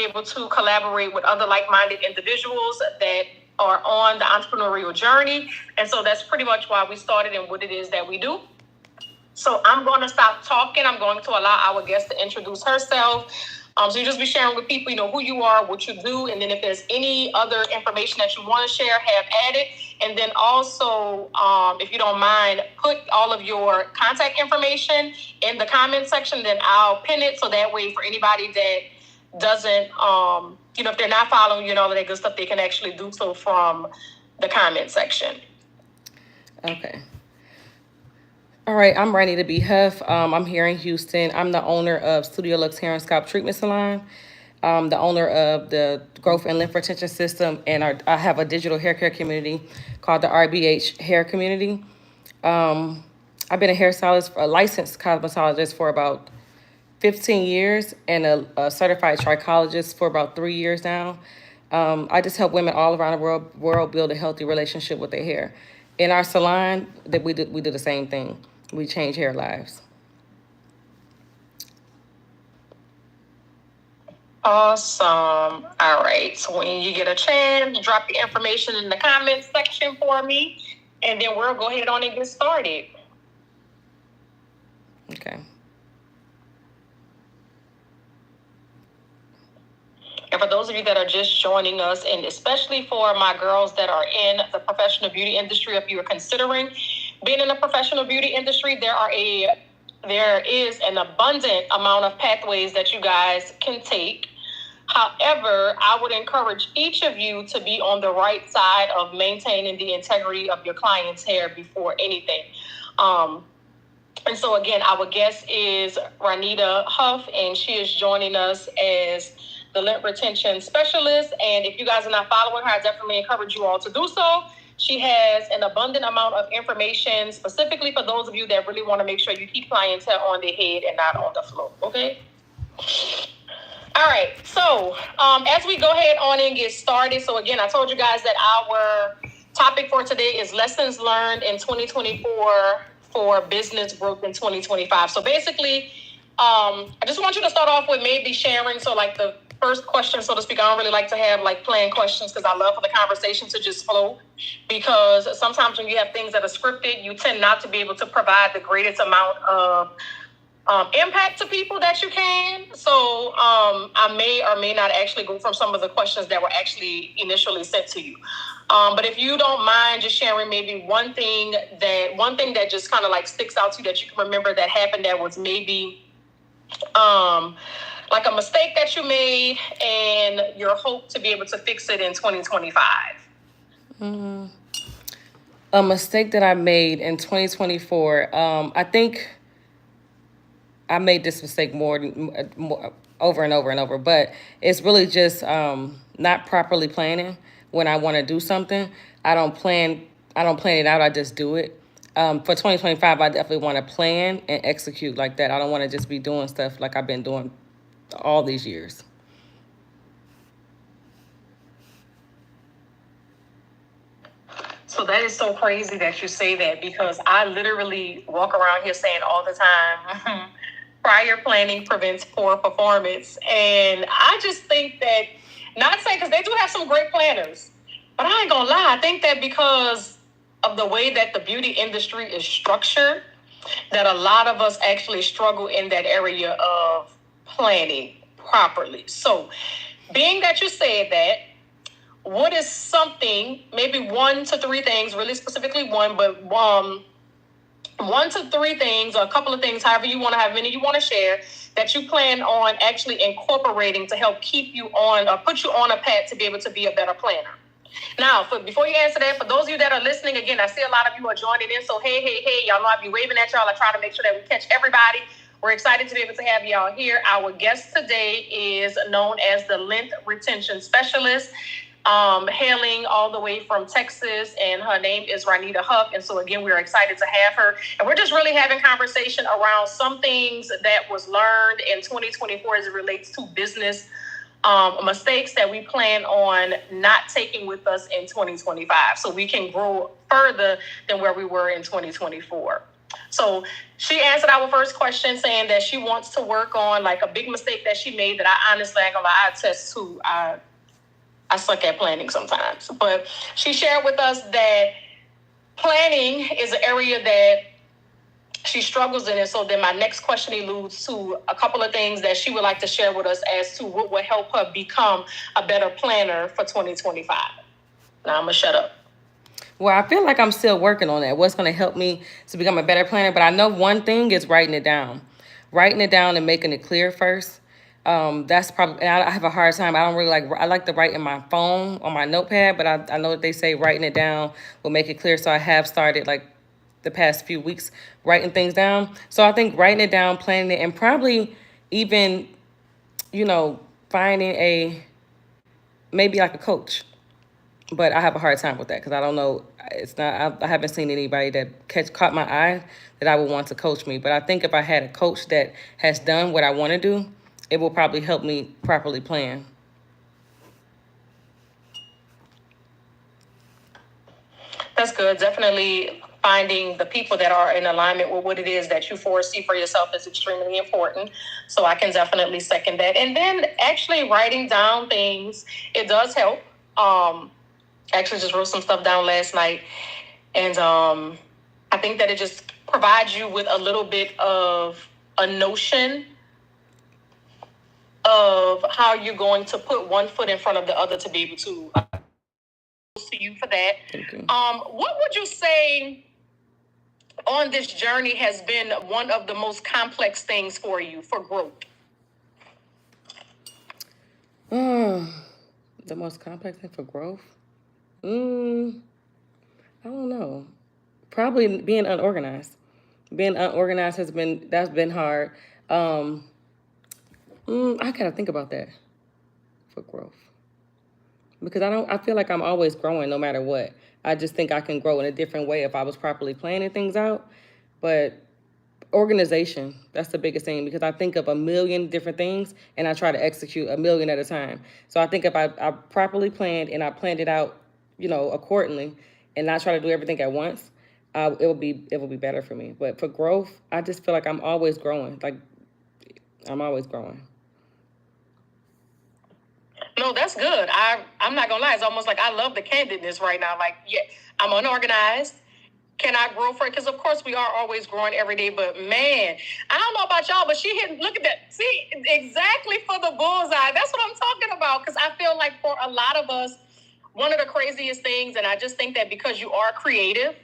able to collaborate with other like-minded individuals that are on the entrepreneurial journey. And so that's pretty much why we started and what it is that we do. So I'm going to stop talking. I'm going to allow our guest to introduce herself. So you just be sharing with people, who you are, what you do, and then if there's any other information that you want to share, have at it. And then also, if you don't mind, put all of your contact information in the comment section, then I'll pin it so that way for anybody that doesn't, if they're not following you and all of that good stuff, they can actually do so from the comment section. Okay. All right, I'm Ranita B. Huff. I'm here in Houston. I'm the owner of Studio Lux Hair and Scalp Treatment Salon. I'm the owner of the Growth and Lymph Retention System, and I have a digital hair care community called the RBH Hair Community. I've been a hairstylist, a licensed cosmetologist for about 15 years, and a certified trichologist for about 3 years now. I just help women all around the world build a healthy relationship with their hair. In our salon, that we do the same thing. We change hair lives. Awesome. All right. So when you get a chance, drop your information in the comments section for me, and then we'll go ahead on and get started. Okay. And for those of you that are just joining us, and especially for my girls that are in the professional beauty industry, if you are considering being in the professional beauty industry, there is an abundant amount of pathways that you guys can take. However, I would encourage each of you to be on the right side of maintaining the integrity of your client's hair before anything. And so again, our guest is Ranita Huff, and she is joining us as the lymph retention specialist. And if you guys are not following her, I definitely encourage you all to do so. She has an abundant amount of information specifically for those of you that really want to make sure you keep clientele on their head and not on the floor. Okay. All right. So as we go ahead on and get started. So again, I told you guys that our topic for today is lessons learned in 2024 for business growth in 2025. So basically, I just want you to start off with maybe sharing. So like the first question, so to speak, I don't really like to have like planned questions because I love for the conversation to just flow, because sometimes when you have things that are scripted, you tend not to be able to provide the greatest amount of impact to people that you can. So I may or may not actually go from some of the questions that were actually initially sent to you. But if you don't mind just sharing maybe one thing that just kind of like sticks out to you that you can remember that happened that was maybe like a mistake that you made and your hope to be able to fix it in 2025. A mistake that I made in 2024. I think I made this mistake more over and over and over, but it's really just not properly planning when I want to do something. I don't plan it out. I just do it. For 2025, I definitely want to plan and execute like that. I don't want to just be doing stuff like I've been doing all these years. So that is so crazy that you say that, because I literally walk around here saying all the time, prior planning prevents poor performance. And I just think that, not saying, because they do have some great planners, but I ain't gonna lie, I think that because of the way that the beauty industry is structured, that a lot of us actually struggle in that area of planning properly. So being that you said that, what is something, maybe 1 to 3 things, really specifically one, but 1 to 3 things, or a couple of things, however you want to have many you want to share, that you plan on actually incorporating to help keep you on or put you on a path to be able to be a better planner? Now, before you answer that, for those of you that are listening, again, I see a lot of you are joining in. So, hey, y'all know I be waving at y'all. I try to make sure that we catch everybody. We're excited to be able to have y'all here. Our guest today is known as the lymph retention specialist, hailing all the way from Texas, and her name is Ranita Huff. And so, again, we're excited to have her. And we're just really having conversation around some things that was learned in 2024 as it relates to business mistakes that we plan on not taking with us in 2025 so we can grow further than where we were in 2024. So she answered our first question saying that she wants to work on like a big mistake that she made that I honestly ain't gonna lie, I attest to. I suck at planning sometimes. But she shared with us that planning is an area that she struggles in it. So then my next question alludes to a couple of things that she would like to share with us as to what would help her become a better planner for 2025. Now I'm gonna shut up. Well, I feel like I'm still working on that. What's going to help me to become a better planner? But I know one thing is writing it down and making it clear first. That's probably, and I have a hard time. I don't really like, I like to write in my phone on my notepad, but I know that they say writing it down will make it clear. So I have started like the past few weeks writing things down. So I think writing it down, planning it, and probably even, finding maybe like a coach, but I have a hard time with that because I don't know. It's not. I haven't seen anybody that caught my eye that I would want to coach me. But I think if I had a coach that has done what I want to do, it will probably help me properly plan. That's good. Definitely finding the people that are in alignment with what it is that you foresee for yourself is extremely important. So I can definitely second that. And then actually writing down things, it does help. Actually just wrote some stuff down last night. And I think that it just provides you with a little bit of a notion of how you're going to put one foot in front of the other to be able to you for that. What would you say on this journey has been one of the most complex things for you for growth? The most complex thing for growth? I don't know. Probably being unorganized. Being unorganized that's been hard. I gotta think about that for growth. Because I feel like I'm always growing no matter what. I just think I can grow in a different way if I was properly planning things out. But organization, that's the biggest thing because I think of a million different things and I try to execute a million at a time. So I think if I properly planned and I planned it out, accordingly and not try to do everything at once, it will be better for me. But for growth, I just feel like I'm always growing. Like I'm always growing. No, that's good. I'm not gonna lie. It's almost like I love the candidness right now. Like, yeah, I'm unorganized. Can I grow for it? Because of course we are always growing every day. But man, I don't know about y'all, but she hit. Look at that. See, exactly for the bullseye. That's what I'm talking about. Because I feel like for a lot of us, one of the craziest things, and I just think that because you are creative,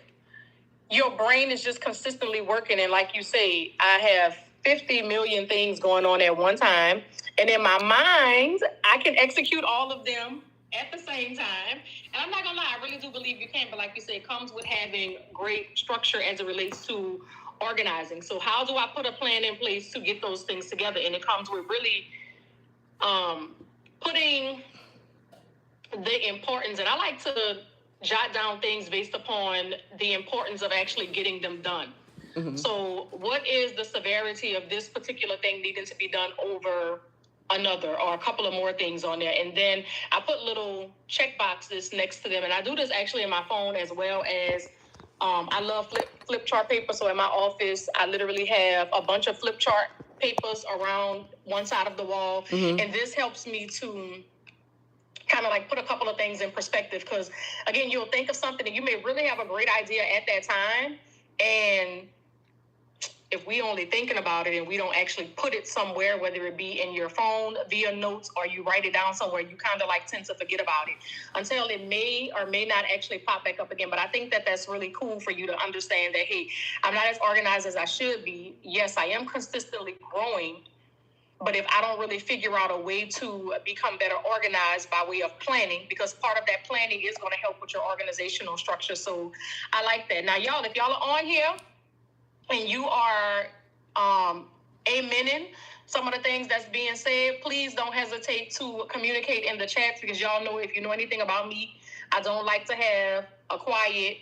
your brain is just consistently working. And like you say, I have 50 million things going on at one time. And in my mind, I can execute all of them at the same time. And I'm not going to lie, I really do believe you can. But like you said, it comes with having great structure as it relates to organizing. So how do I put a plan in place to get those things together? And it comes with really putting the importance. And I like to jot down things based upon the importance of actually getting them done. Mm-hmm. So what is the severity of this particular thing needing to be done over another or a couple of more things on there? And then I put little check boxes next to them. And I do this actually in my phone as well as I love flip chart paper. So in my office, I literally have a bunch of flip chart papers around one side of the wall. Mm-hmm. And this helps me to kind of like put a couple of things in perspective because again, you'll think of something and you may really have a great idea at that time, and if we only thinking about it and we don't actually put it somewhere, whether it be in your phone via notes or you write it down somewhere, you kind of like tend to forget about it until it may or may not actually pop back up again. But I think that that's really cool for you to understand that, hey, I'm not as organized as I should be. Yes, I am consistently growing. But if I don't really figure out a way to become better organized by way of planning, because part of that planning is going to help with your organizational structure. So I like that. Now, y'all, if y'all are on here and you are amening some of the things that's being said, please don't hesitate to communicate in the chats because y'all know, if you know anything about me, I don't like to have a quiet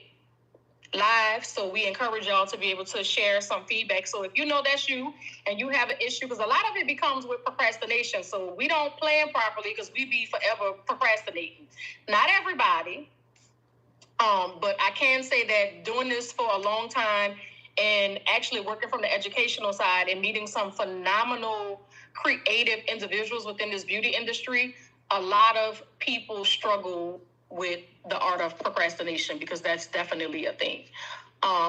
live, so we encourage y'all to be able to share some feedback. So if you know that's you and you have an issue, because a lot of it becomes with procrastination, so we don't plan properly because we be forever procrastinating. Not everybody, but I can say that doing this for a long time and actually working from the educational side and meeting some phenomenal creative individuals within this beauty industry, a lot of people struggle with the art of procrastination because that's definitely a thing.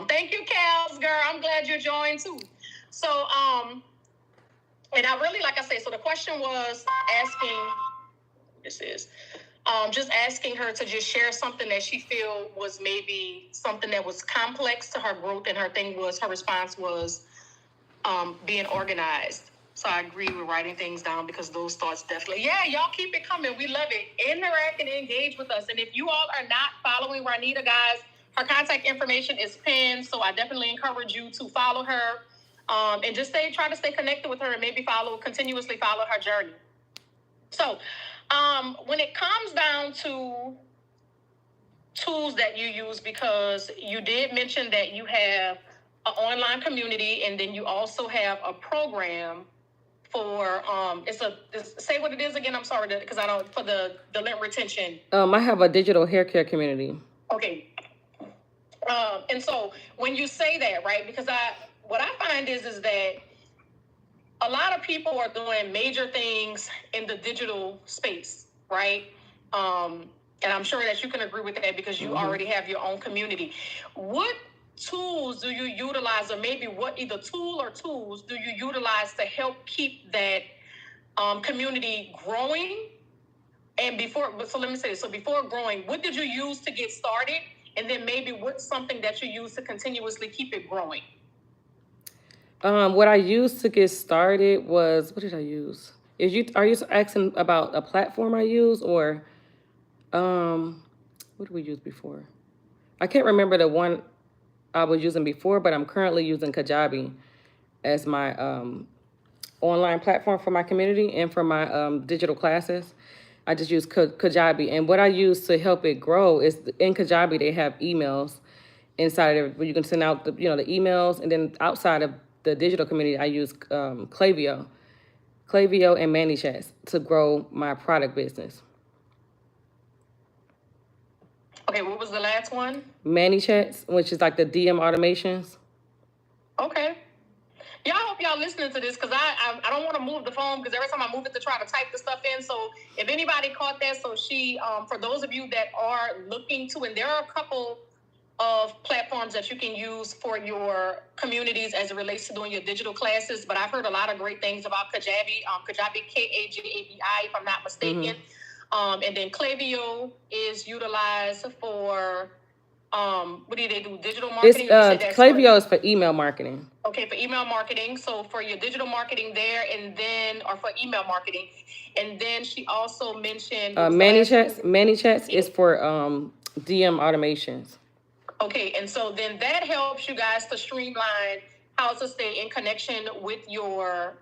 Thank you, Kels, girl. I'm glad you joined too. So, and I really, like I said, so the question was just asking her to just share something that she feel was maybe something that was complex to her growth, and her response was being organized. So I agree with writing things down because those thoughts definitely, y'all keep it coming. We love it. Interact and engage with us. And if you all are not following Ranita, guys, her contact information is pinned. So I definitely encourage you to follow her and just try to stay connected with her and maybe continuously follow her journey. So when it comes down to tools that you use, because you did mention that you have an online community and then you also have a program for say what it is again. I'm sorry because I don't for the lint retention. I have a digital hair care community. Okay. And so when you say that, right, because what I find is that a lot of people are doing major things in the digital space, right? And I'm sure that you can agree with that because you already have your own community. What tools do you utilize, or maybe what either tool or tools do you utilize to help keep that community growing? And before growing, what did you use to get started? And then maybe what's something that you use to continuously keep it growing? What I used to get started was, what did I use? Are you asking about a platform I use, or what did we use before? I can't remember the one I was using before, but I'm currently using Kajabi as my online platform for my community and for my digital classes. I just use Kajabi, and what I use to help it grow is in Kajabi they have emails inside of it where you can send out the emails, and then outside of the digital community I use Klaviyo and ManyChats to grow my product business. Okay, what was the last one? ManyChats, which is like the DM automations. Okay. Yeah, I hope y'all listening to this because I don't want to move the phone because every time I move it to try to type the stuff in. So if anybody caught that, so she, for those of you that are looking to, and there are a couple of platforms that you can use for your communities as it relates to doing your digital classes. But I've heard a lot of great things about Kajabi, Kajabi, if I'm not mistaken. And then Klaviyo is utilized for, what do they do? Digital marketing? Klaviyo is for email marketing. Okay, for email marketing. So for your digital marketing there, or for email marketing. And then she also mentioned ManyChats is for DM automations. Okay, and so then that helps you guys to streamline how to stay in connection with your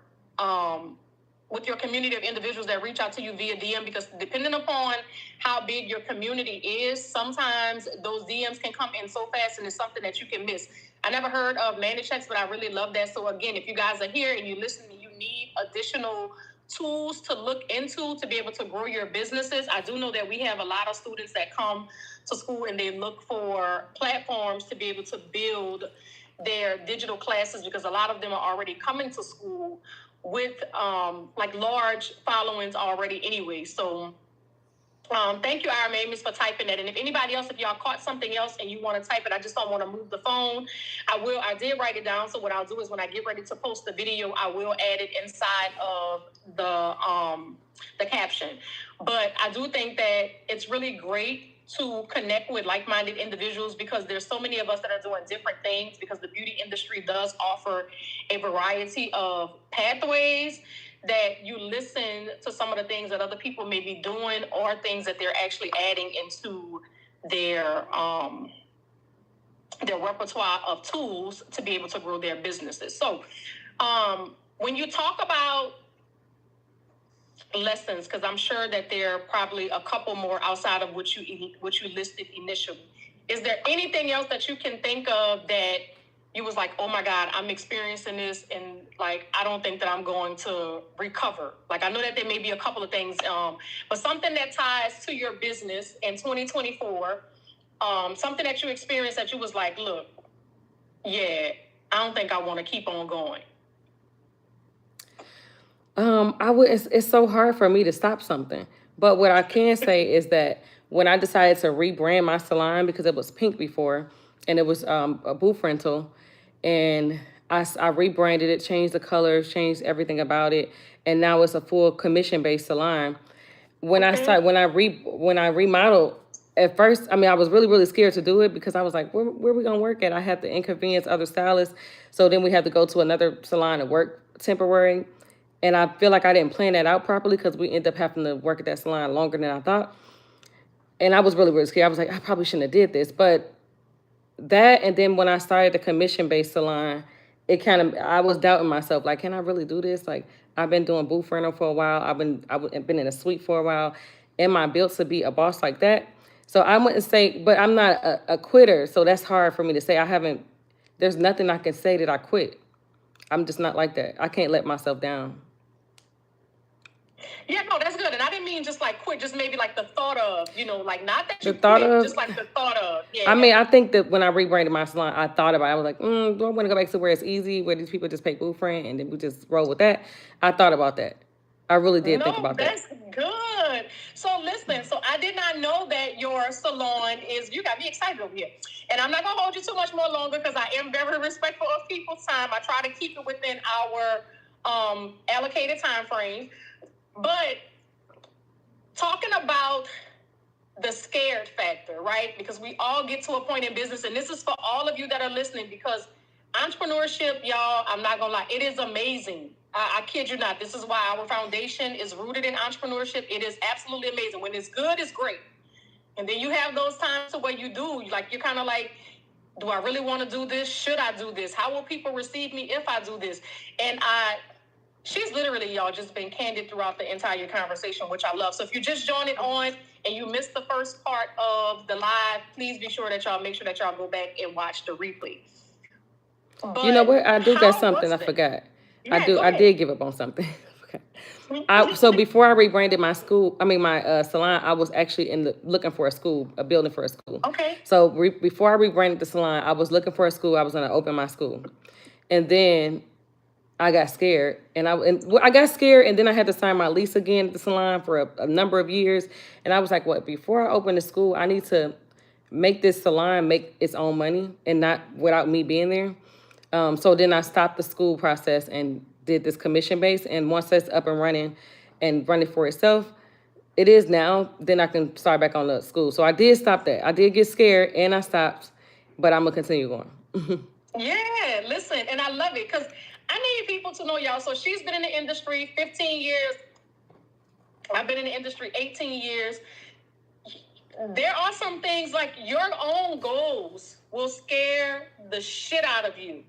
community of individuals that reach out to you via DM, because depending upon how big your community is, sometimes those DMs can come in so fast and it's something that you can miss. I never heard of ManyChats, but I really love that. So again, if you guys are here and you listen and you need additional tools to look into to be able to grow your businesses, I do know that we have a lot of students that come to school and they look for platforms to be able to build their digital classes, because a lot of them are already coming to school with like large followings already anyway. So thank you, Ira Mamis, for typing that. And if anybody else, if y'all caught something else and you want to type it, I just don't want to move the phone, I did write it down. So what I'll do is when I get ready to post the video, I will add it inside of the caption. But I do think that it's really great to connect with like-minded individuals, because there's so many of us that are doing different things, because the beauty industry does offer a variety of pathways, that you listen to some of the things that other people may be doing or things that they're actually adding into their repertoire of tools to be able to grow their businesses. So when you talk about lessons, because I'm sure that there are probably a couple more outside of what you listed initially, is there anything else that you can think of that you was like, oh my God, I'm experiencing this, and like I don't think that I'm going to recover? Like I know that there may be a couple of things, but something that ties to your business in 2024, something that you experienced that you was like, look, yeah, I don't think I want to keep on going. I would. It's so hard for me to stop something. But what I can say is that when I decided to rebrand my salon because it was pink before, and it was a booth rental, and I rebranded it, changed the colors, changed everything about it, and now it's a full commission based salon. When I remodeled, at first, I mean, I was really scared to do it because I was like, where we gonna work at? I had to inconvenience other stylists, so then we had to go to another salon and work temporary. And I feel like I didn't plan that out properly because we ended up having to work at that salon longer than I thought. And I was really scared. I was like, I probably shouldn't have did this. But that, and then when I started the commission-based salon, it kind of, I was doubting myself. Like, can I really do this? Like, I've been doing booth rental for a while. I've been in a suite for a while. Am I built to be a boss like that? So I wouldn't say, but I'm not a quitter. So that's hard for me to say. There's nothing I can say that I quit. I'm just not like that. I can't let myself down. Yeah, no, that's good. And I didn't mean just like quit, just maybe like the thought of, like not that you quit, just like the thought of. Yeah. I mean, I think that when I rebranded my salon, I thought about it. I was like, do I want to go back to where it's easy, where these people just pay booth rent and then we just roll with that? I thought about that. I really did think about that. That's good. So listen, so I did not know that your salon you got me excited over here. And I'm not going to hold you too much more longer because I am very respectful of people's time. I try to keep it within our allocated time frame. But talking about the scared factor, right? Because we all get to a point in business, and this is for all of you that are listening, because entrepreneurship, y'all, I'm not going to lie, it is amazing. I kid you not. This is why our foundation is rooted in entrepreneurship. It is absolutely amazing. When it's good, it's great. And then you have those times to where you're kind of like, do I really want to do this? Should I do this? How will people receive me if I do this? And she's literally, y'all, just been candid throughout the entire conversation, which I love. So if you're just joining on and you missed the first part of the live, please be sure that y'all make sure that y'all go back and watch the replay. But you know what? I do got something I forgot. Yeah, I did give up on something. Okay. So before I rebranded my salon, I was actually looking for a building for a school. Okay. So before I rebranded the salon, I was looking for a school. I was going to open my school. And then I got scared, and I got scared, and then I had to sign my lease again at the salon for a number of years. And I was like, what? Before I open the school, I need to make this salon make its own money and not without me being there. So then I stopped the school process and did this commission base. And once that's up and running for itself, it is now, then I can start back on the school. So I did stop that. I did get scared and I stopped, but I'm going to continue going. Yeah, listen, and I love it because I need people to know, y'all. So she's been in the industry 15 years. I've been in the industry 18 years. There are some things like your own goals will scare the shit out of you.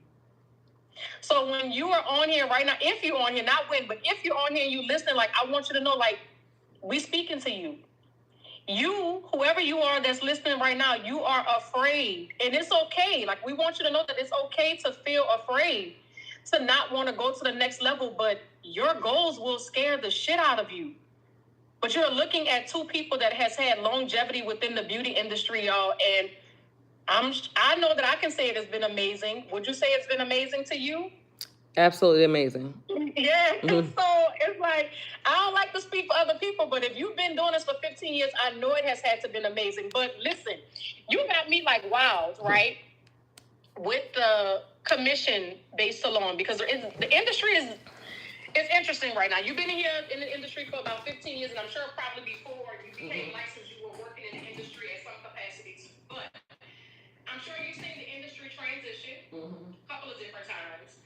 So when you are on here right now, if you're on here, not when, but if you're on here and you listen, like, I want you to know, like, we speaking to you. You, whoever you are that's listening right now, you are afraid. And it's okay. Like, we want you to know that it's okay to feel afraid, to not want to go to the next level, but your goals will scare the shit out of you. But you're looking at two people that has had longevity within the beauty industry, y'all, and I know that I can say it has been amazing. Would you say it's been amazing to you? Absolutely amazing. Yeah. Mm-hmm. So it's like, I don't like to speak for other people, but if you've been doing this for 15 years, I know it has had to been amazing. But listen, you got me like wow, right? With the commission-based salon, because the industry is interesting right now. You've been here in the industry for about 15 years, and I'm sure probably before you became licensed, you were working in the industry at some capacity too. But I'm sure you've seen the industry transition a couple of different times.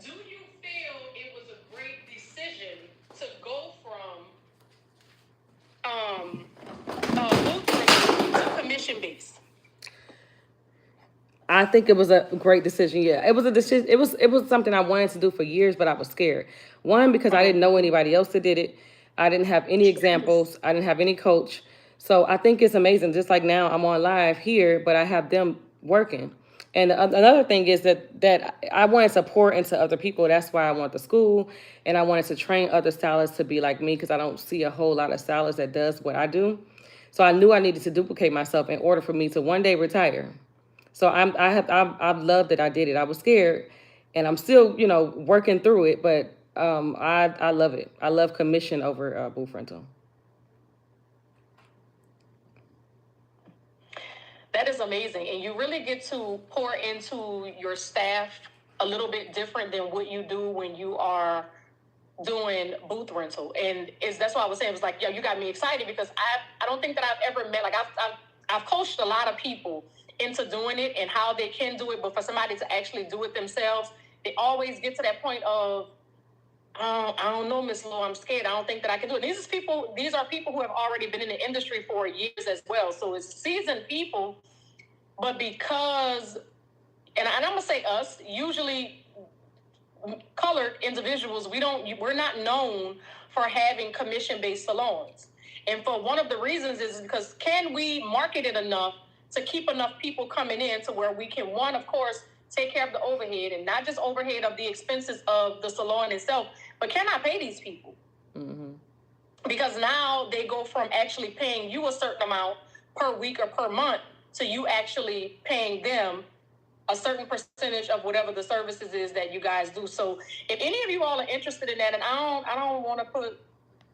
Do you feel it was a great decision to go from booth to commission-based? I think it was a great decision. Yeah, it was a decision. It was something I wanted to do for years, but I was scared. One, because I didn't know anybody else that did it. I didn't have any examples. I didn't have any coach. So I think it's amazing. Just like now, I'm on live here, but I have them working. And another thing is that I wanted to pour into other people. That's why I want the school, and I wanted to train other stylists to be like me, because I don't see a whole lot of stylists that does what I do. So I knew I needed to duplicate myself in order for me to one day retire. So I love that I did it. I was scared, and I'm still, working through it. But I love it. I love commission over booth rental. That is amazing. And you really get to pour into your staff a little bit different than what you do when you are doing booth rental. And that's why I was saying, it was like, yo, you got me excited, because I don't think that I've ever met, like I've coached a lot of people into doing it and how they can do it, but for somebody to actually do it themselves, they always get to that point of, I don't know, Miss Lowe, I'm scared. I don't think that I can do it. These are people who have already been in the industry for years as well. So it's seasoned people, but because, and I'm gonna say us, usually colored individuals, we're not known for having commission-based salons. And for one of the reasons is because, can we market it enough to keep enough people coming in to where we can, one, of course, take care of the overhead, and not just overhead of the expenses of the salon itself, but can I pay these people? Mm-hmm. Because now they go from actually paying you a certain amount per week or per month to you actually paying them a certain percentage of whatever the services is that you guys do. So if any of you all are interested in that, and I don't want to put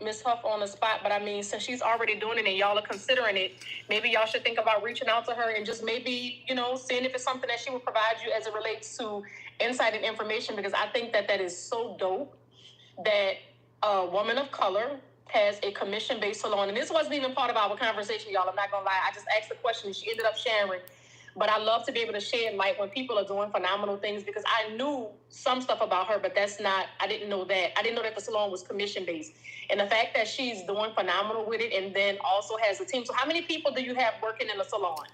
Miss Huff on the spot, but I mean, since she's already doing it and y'all are considering it, maybe y'all should think about reaching out to her and just maybe, seeing if it's something that she would provide you as it relates to insight and information, because I think that is so dope that a woman of color has a commission-based salon. And this wasn't even part of our conversation, y'all. I'm not going to lie. I just asked the question and she ended up sharing. But I love to be able to shed light when people are doing phenomenal things, because I knew some stuff about her, but I didn't know that. I didn't know that the salon was commission-based. And the fact that she's doing phenomenal with it and then also has a team. So how many people do you have working in the salon?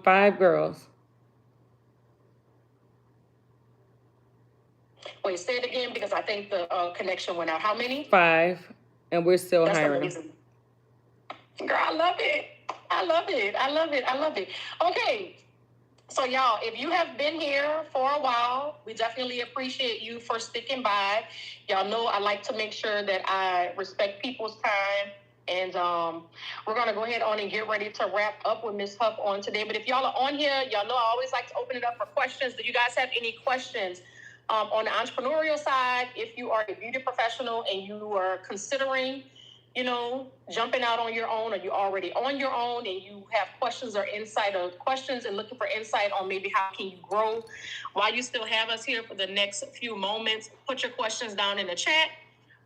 5 girls. Wait, say it again, because I think the connection went out. How many? 5, and we're still hiring. Amazing. Girl, I love it. I love it. I love it. I love it. Okay. So y'all, if you have been here for a while, we definitely appreciate you for sticking by. Y'all know I like to make sure that I respect people's time. And we're going to go ahead on and get ready to wrap up with Ms. Huff on today. But if y'all are on here, y'all know I always like to open it up for questions. Do you guys have any questions on the entrepreneurial side? If you are a beauty professional and you are considering jumping out on your own, or you're already on your own and you have questions or questions and looking for insight on maybe how can you grow while you still have us here for the next few moments, put your questions down in the chat.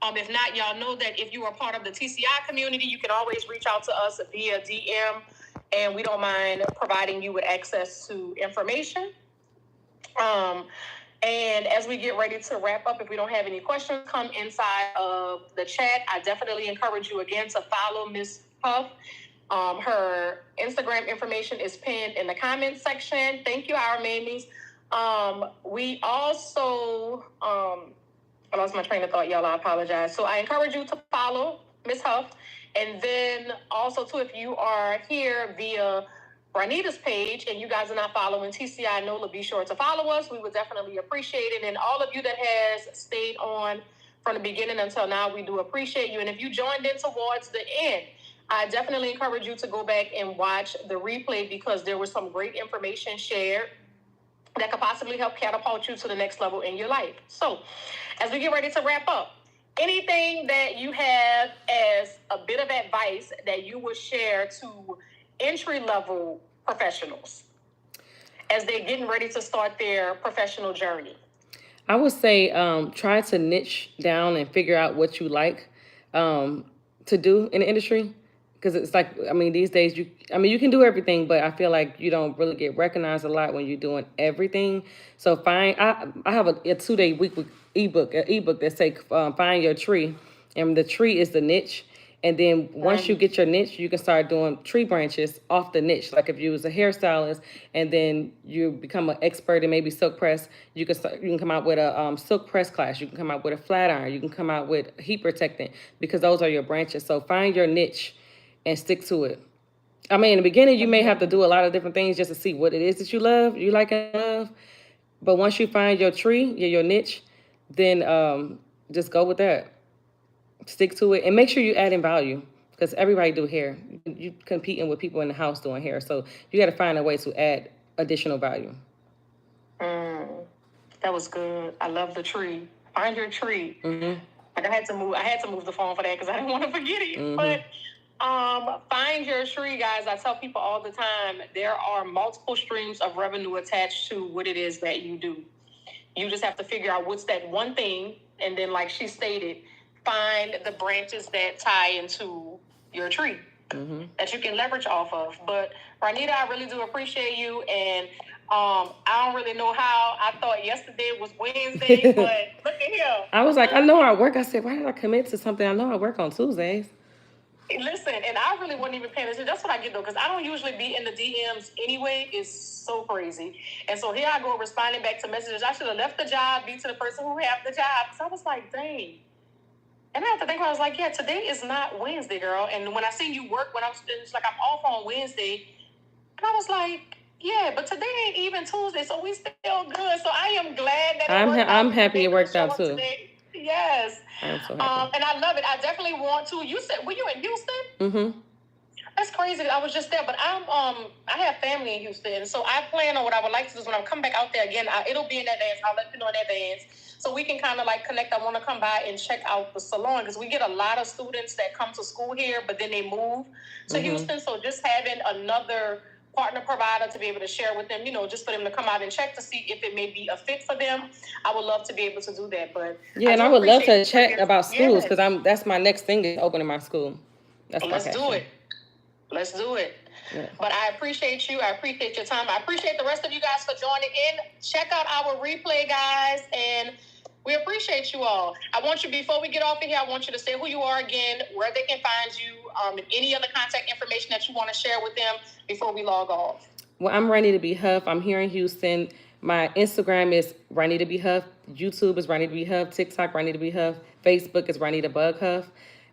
If not, y'all know that if you are part of the TCI community, you can always reach out to us via DM, and we don't mind providing you with access to information. And as we get ready to wrap up, if we don't have any questions come inside of the chat, I definitely encourage you again to follow Ms. Huff. Her Instagram information is pinned in the comments section. Thank you, our mamies. We also, I lost my train of thought, y'all. I apologize. So I encourage you to follow Ms. Huff. And then also, too, if you are here via Ranita's page and you guys are not following TCI NOLA, be sure to follow us. We would definitely appreciate it. And all of you that has stayed on from the beginning until now, we do appreciate you. And if you joined in towards the end, I definitely encourage you to go back and watch the replay, because there was some great information shared that could possibly help catapult you to the next level in your life. So as we get ready to wrap up, anything that you have as a bit of advice that you would share to entry-level professionals as they're getting ready to start their professional journey? I would say try to niche down and figure out what you like to do in the industry. Because it's like, these days, you can do everything, but I feel like you don't really get recognized a lot when you're doing everything. So I have a 2-day week ebook that say find your tree. And the tree is the niche. And then once you get your niche, you can start doing tree branches off the niche. Like if you was a hairstylist and then you become an expert in maybe silk press, you can come out with a silk press class. You can come out with a flat iron. You can come out with heat protectant, because those are your branches. So find your niche and stick to it. In the beginning, you may have to do a lot of different things just to see what it is that you like and love. But once you find your tree, your niche, then just go with that. Stick to it and make sure you add in value. because everybody do hair. You competing with people in the house doing hair, so you got to find a way to add additional value. That was good. I love the tree. Find your tree. Mm-hmm. But I had to move the phone for that because I didn't want to forget it. Mm-hmm. But find your tree, guys. I tell people all the time, there are multiple streams of revenue attached to what it is that you do. You just have to figure out what's that one thing, and then, like she stated, find the branches that tie into your tree that you can leverage off of. But Ranita, I really do appreciate you, and I don't really know how. I thought yesterday was Wednesday, but look at here. I was like, I know I work. I said, why did I commit to something? I know I work on Tuesdays. Listen, and I really wasn't even paying attention. That's what I get though, because I don't usually be in the DMs anyway. It's so crazy. And so here I go responding back to messages. I should have left the job, be to the person who have the job. So I was like, dang. And I have to think, I was like, yeah, today is not Wednesday, girl. And when I seen you work, when it's like I'm off on Wednesday, and I was like, yeah, but today ain't even Tuesday, so we still good. So I am glad that I'm happy it worked out too. Today. Yes. I'm so happy. And I love it. I definitely want to. You said, were you in Houston? Mm-hmm. That's crazy. I was just there, but I have family in Houston, so I plan on what I would like to do is when I come back out there again. It'll be in advance. I'll let you know in advance, so we can kind of like connect. I want to come by and check out the salon because we get a lot of students that come to school here, but then they move to Houston. So just having another partner provider to be able to share with them, just for them to come out and check to see if it may be a fit for them. I would love to be able to do that. But yeah, and I would love to check about schools because that's my next thing is opening my school. Let's do it. Let's do it. Yeah. But I appreciate you. I appreciate your time. I appreciate the rest of you guys for joining in. Check out our replay, guys, and we appreciate you all. I want you, before we get off of here, I want you to say who you are again, where they can find you, and any other contact information that you want to share with them before we log off. Well, I'm Ranita B. Huff. I'm here in Houston. My Instagram is Ranita B. Huff. YouTube is Ranita B. Huff. TikTok, Ranita B. Huff. Facebook is Ranita Bug Huff.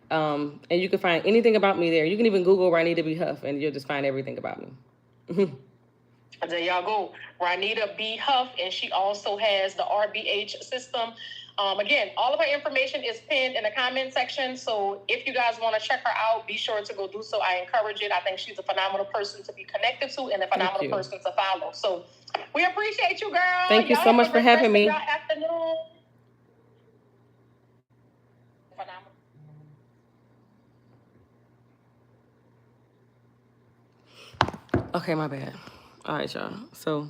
And you can find anything about me there. You can even Google Ranita B. Huff, and you'll just find everything about me. There y'all go. Ranita B. Huff, and she also has the RBH system. Again, all of her information is pinned in the comment section, so if you guys want to check her out, be sure to go do so. I encourage it. I think she's a phenomenal person to be connected to and a phenomenal person to follow. So we appreciate you, girl. Thank you so much for having me. Afternoon. Okay, my bad. All right, y'all. So,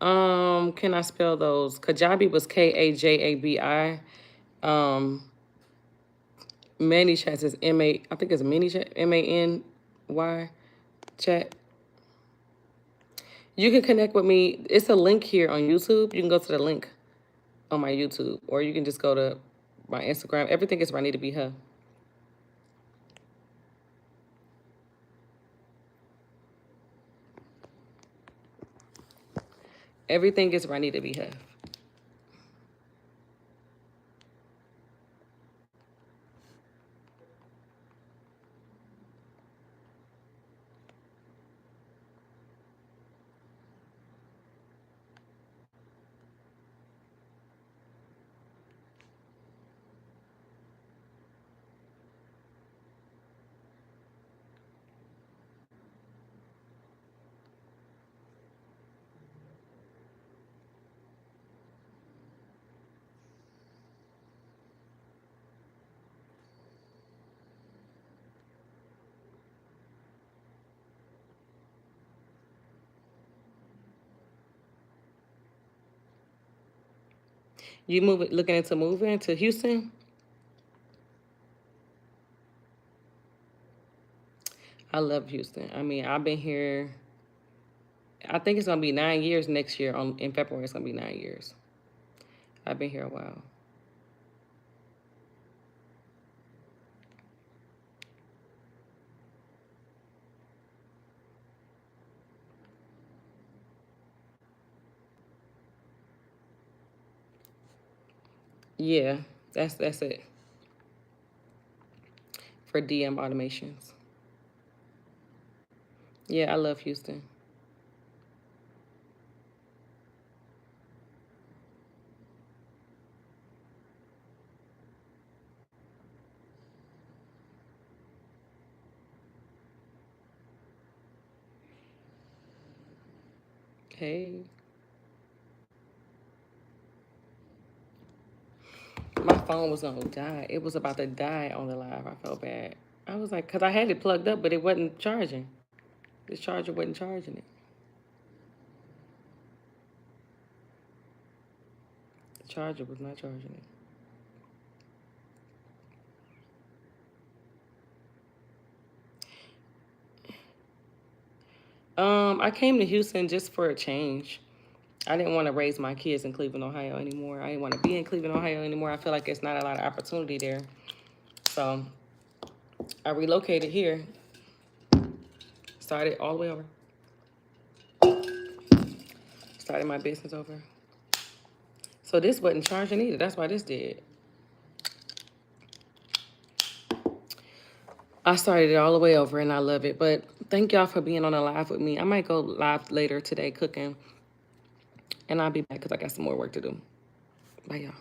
can I spell those? Kajabi was Kajabi. ManyChat is I think it's ManyChat, MANY chat. You can connect with me. It's a link here on YouTube. You can go to the link on my YouTube, or you can just go to my Instagram. Everything is Ranita B. Huff. Everything is Ranita B. Huff. You looking into moving to Houston? I love Houston. I mean, I've been here. I think it's gonna be 9 years next year. In February, it's gonna be 9 years. I've been here a while. Yeah, that's it. For DM automations. Yeah, I love Houston. Hey. My phone was gonna die. It was about to die on the live. I felt bad. I was like, because I had it plugged up, but it wasn't charging. This charger wasn't charging it. The charger was not charging it. I came to Houston just for a change. I didn't want to raise my kids in Cleveland, Ohio anymore. I didn't want to be in Cleveland, Ohio anymore. I feel like it's not a lot of opportunity there. So I relocated here. Started all the way over. Started my business over. So this wasn't charging either. That's why this did. I started it all the way over and I love it. But thank y'all for being on the live with me. I might go live later today cooking. And I'll be back because I got some more work to do. Bye, y'all.